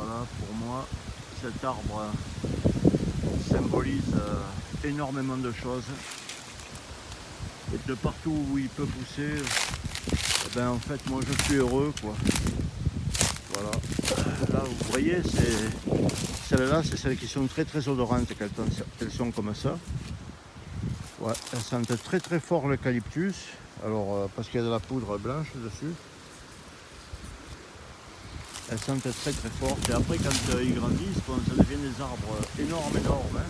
Voilà, pour moi, cet arbre symbolise énormément de choses. Et de partout où il peut pousser, eh ben, en fait, moi je suis heureux, quoi. Voilà. Là, vous voyez, celles-là, c'est celles qui sont très très odorantes quand elles sont comme ça. Ouais, elles sentent très très fort l'eucalyptus. Alors, parce qu'il y a de la poudre blanche dessus. Elles sentent très très fort. Et après, quand ils grandissent, bon, ça devient des arbres énormes. Hein.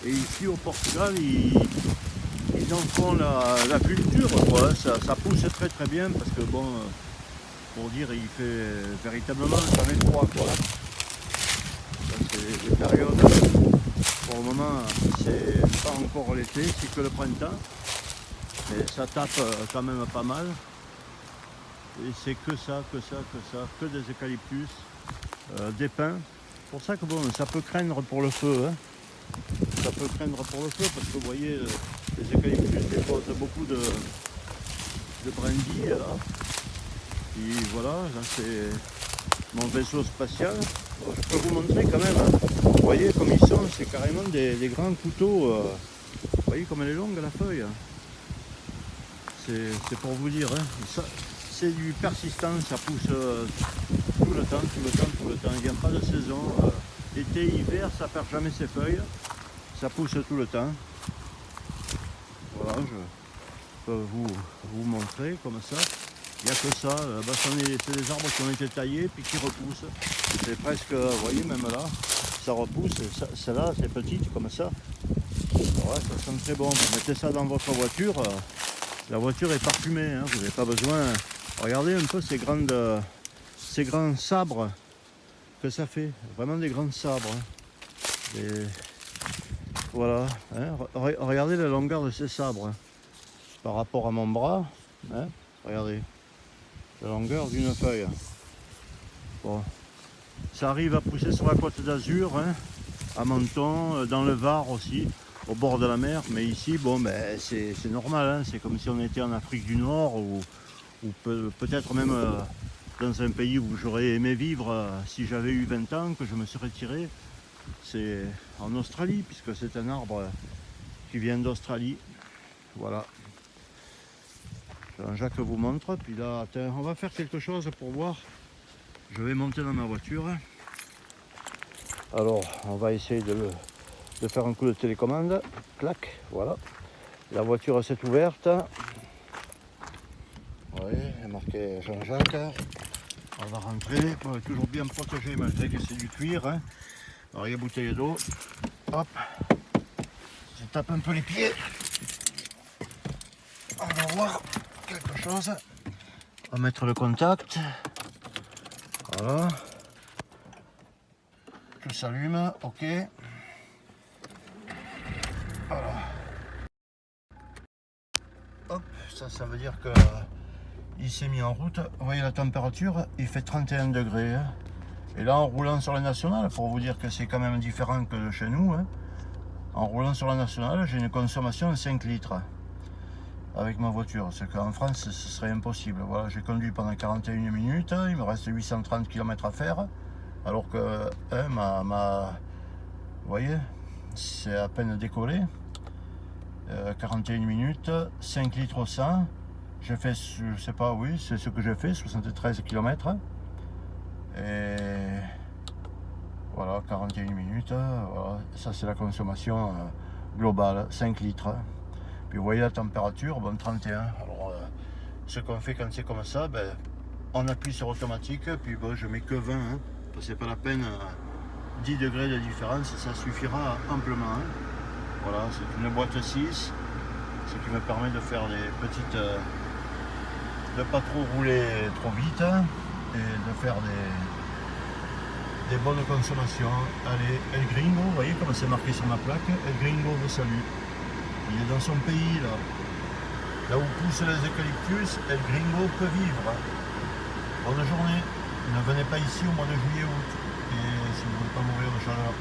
Et ici au Portugal, ils en font la culture, quoi. Ça pousse très très bien parce que bon, pour dire, il fait véritablement jamais froid, quoi. Ça, c'est les périodes. Pour le moment, c'est pas encore l'été, c'est que le printemps. Mais ça tape quand même pas mal. Et c'est que que des eucalyptus, des pins. C'est pour ça que bon, ça peut craindre pour le feu. Hein. Ça peut craindre pour le feu parce que vous voyez, les eucalyptus déposent beaucoup de brindilles là. Et voilà, là c'est mon vaisseau spatial. Bon, je peux vous montrer quand même. Hein. Vous voyez comme ils sont, c'est carrément des grands couteaux. Vous voyez comme elle est longue la feuille. C'est pour vous dire. Hein. C'est du persistant, ça pousse tout le temps. Il n'y a pas de saison. Été, hiver, ça perd jamais ses feuilles. Ça pousse tout le temps. Voilà, je peux vous montrer comme ça. Il n'y a que ça. Bah, c'est des arbres qui ont été taillés puis qui repoussent. C'est presque, vous voyez, même là, ça repousse. Celle-là, c'est petite comme ça. Ouais, ça sent très bon. Vous mettez ça dans votre voiture. La voiture est parfumée. Hein, vous n'avez pas besoin. Regardez un peu ces grands sabres que ça fait. Vraiment des grands sabres. Hein. Et voilà. Hein. Regardez la longueur de ces sabres. Hein. Par rapport à mon bras. Hein. Regardez. La longueur d'une feuille. Bon. Ça arrive à pousser sur la côte d'Azur. Hein. À Menton. Dans le Var aussi. Au bord de la mer. Mais ici, bon, ben, c'est normal. Hein. C'est comme si on était en Afrique du Nord. Ou peut-être même dans un pays où j'aurais aimé vivre si j'avais eu 20 ans, que je me serais tiré, c'est en Australie, puisque c'est un arbre qui vient d'Australie. Voilà. Jean-Jacques vous montre, puis là, attends, on va faire quelque chose pour voir. Je vais monter dans ma voiture. Alors, on va essayer de faire un coup de télécommande. Clac, voilà. La voiture s'est ouverte. Oui, il est marqué Jean-Jacques. On va rentrer, on est toujours bien protégé malgré que c'est du cuir. Hein. Alors il y a bouteille d'eau. Hop. Je tape un peu les pieds. On va voir quelque chose. On va mettre le contact. Voilà. Tout s'allume, ok. Voilà. Hop, ça veut dire que il s'est mis en route. Vous voyez la température, il fait 31 degrés. Hein. Et là, en roulant sur la nationale, pour vous dire que c'est quand même différent que chez nous, hein, en roulant sur la nationale, j'ai une consommation de 5 litres avec ma voiture. C'est qu'en France, ce serait impossible. Voilà, j'ai conduit pendant 41 minutes, il me reste 830 km à faire, alors que vous voyez, c'est à peine décollé. 41 minutes, 5 litres au 100. J'ai fait, je sais pas, oui, c'est ce que j'ai fait, 73 km. Et voilà, 41 minutes. Voilà. Ça, c'est la consommation globale, 5 litres. Puis vous voyez la température, bon, 31. Alors, ce qu'on fait quand c'est comme ça, ben, on appuie sur automatique, puis bon, je mets que 20. Hein. C'est pas la peine, 10 degrés de différence, ça suffira amplement. Hein. Voilà, c'est une boîte 6, ce qui me permet de faire des petites. De pas trop rouler trop vite et de faire des bonnes consommations. Allez, El Gringo, vous voyez comme c'est marqué sur ma plaque, El Gringo vous salue. Il est dans son pays là où poussent les eucalyptus, El Gringo peut vivre. Bonne journée, ne venez pas ici au mois de juillet août et si vous ne voulez pas mourir de chaleur.